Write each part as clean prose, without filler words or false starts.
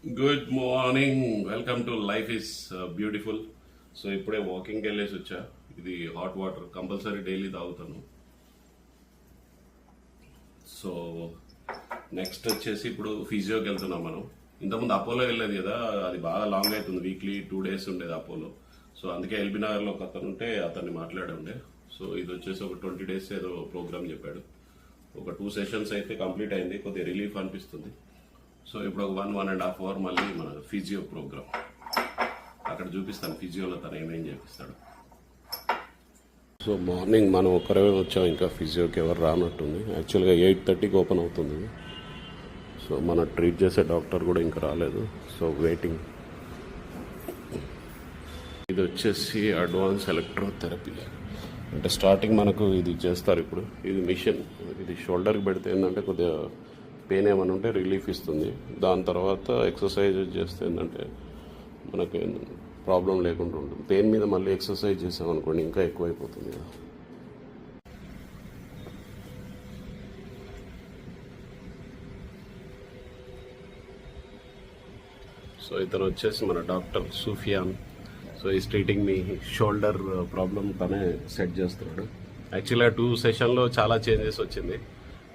Good morning, welcome to life is beautiful. So ఇప్పుడే వాకింగ్కి వెళ్ళేసి వచ్చా. ఇది హాట్ వాటర్ కంపల్సరీ డైలీ తాగుతాను. సో నెక్స్ట్ వచ్చేసి ఇప్పుడు ఫిజియోకి వెళ్తున్నాం మనం. ఇంతకుముందు అపోలో వెళ్ళేది కదా, అది బాగా లాంగ్ అవుతుంది. వీక్లీ 2 days ఉండేది అపోలో. సో అందుకే ఎల్బీ నగర్లో ఒక అతను ఉంటే అతన్ని మాట్లాడే ఉండే. సో ఇది వచ్చేసి ఒక 20 days ఏదో ప్రోగ్రామ్ చెప్పాడు. ఒక 2 sessions అయితే కంప్లీట్ అయింది, కొద్దిగా రిలీఫ్ అనిపిస్తుంది. సో ఇప్పుడు ఒక 1.5 hour మళ్ళీ మన ఫిజియో ప్రోగ్రామ్ అక్కడ చూపిస్తాను. ఫిజియోలో తను ఏమేం చేపిస్తాడు. సో మార్నింగ్ మనం ఒక్కరే వచ్చాం, ఇంకా ఫిజియోకి ఎవరు రానట్టుంది. యాక్చువల్గా 8:30కి ఓపెన్ అవుతుంది. సో మన ట్రీట్ చేసే డాక్టర్ కూడా ఇంకా రాలేదు. So waiting. ఇది వచ్చేసి అడ్వాన్స్ ఎలక్ట్రోథెరపీ. అంటే స్టార్టింగ్ మనకు ఇది చేస్తారు. ఇప్పుడు ఇది మిషన్, ఇది షోల్డర్కి పెడితే ఏంటంటే కొద్దిగా పెయిన్ ఏమైనా ఉంటే రిలీఫ్ ఇస్తుంది. దాని తర్వాత ఎక్సర్సైజ్ చేస్తే ఏంటంటే మనకి ప్రాబ్లం లేకుండా ఉంటుంది. పెయిన్ మీద మళ్ళీ ఎక్సర్సైజ్ చేసామనుకోండి ఇంకా ఎక్కువైపోతుంది కదా. సో ఇతను వచ్చేసి మన డాక్టర్ సూఫియాన్. సో ఈ ట్రీటింగ్ మీ షోల్డర్ ప్రాబ్లం తనే సెట్ చేస్తున్నాడు. యాక్చువల్గా 2 sessions చాలా చేంజెస్ వచ్చింది.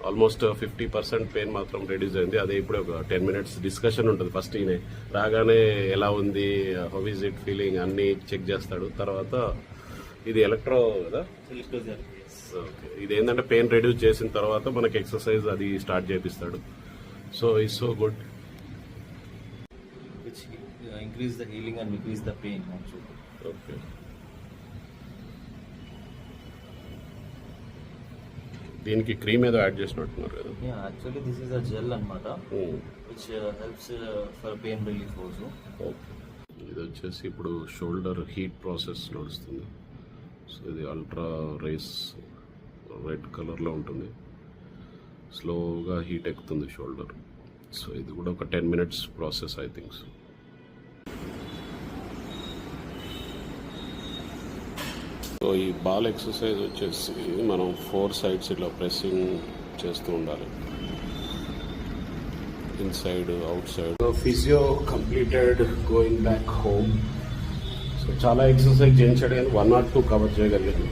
ఆల్మోస్ట్ 50% పెయిన్ మాత్రం రెడ్యూస్ అయింది. అదే ఇప్పుడు ఒక 10 minutes డిస్కషన్ ఉంటుంది. ఫస్ట్ ఈయన రాగానే ఎలా ఉంది, హౌ ఈజ్ ఇట్ ఫీలింగ్ అన్నీ చెక్ చేస్తాడు. తర్వాత ఇది ఎలక్ట్రో కదా, ఓకే. ఇది ఏంటంటే పెయిన్ రెడ్యూస్ చేసిన తర్వాత మనకి ఎక్సర్సైజ్ అది స్టార్ట్ చేపిస్తాడు. So it's so good. Increase the healing and decrease the pain also. Okay. దీనికి క్రీమ్ ఏదో యాడ్ చేసినట్టున్నారు కదా. Yeah, actually this is a gel anamata, which helps for pain relief also. Okay. ఇది వచ్చేసి ఇప్పుడు shoulder heat process నడుస్తుంది. So ఇది ultra race red కలర్లో ఉంటుంది. స్లోగా హీట్ ఎక్కుతుంది షోల్డర్. సో ఇది కూడా ఒక 10 minutes process I think. So ఈ బాల్ ఎక్సర్సైజ్ వచ్చేసి మనం 4 sides ఇట్లా ప్రెస్సింగ్ చేస్తూ ఉండాలి, inside out side. Physio completed, going back home. So చాలా ఎక్సర్సైజ్ చేయించాడు కానీ 1 or 2 కవర్ చేయగలిగాను.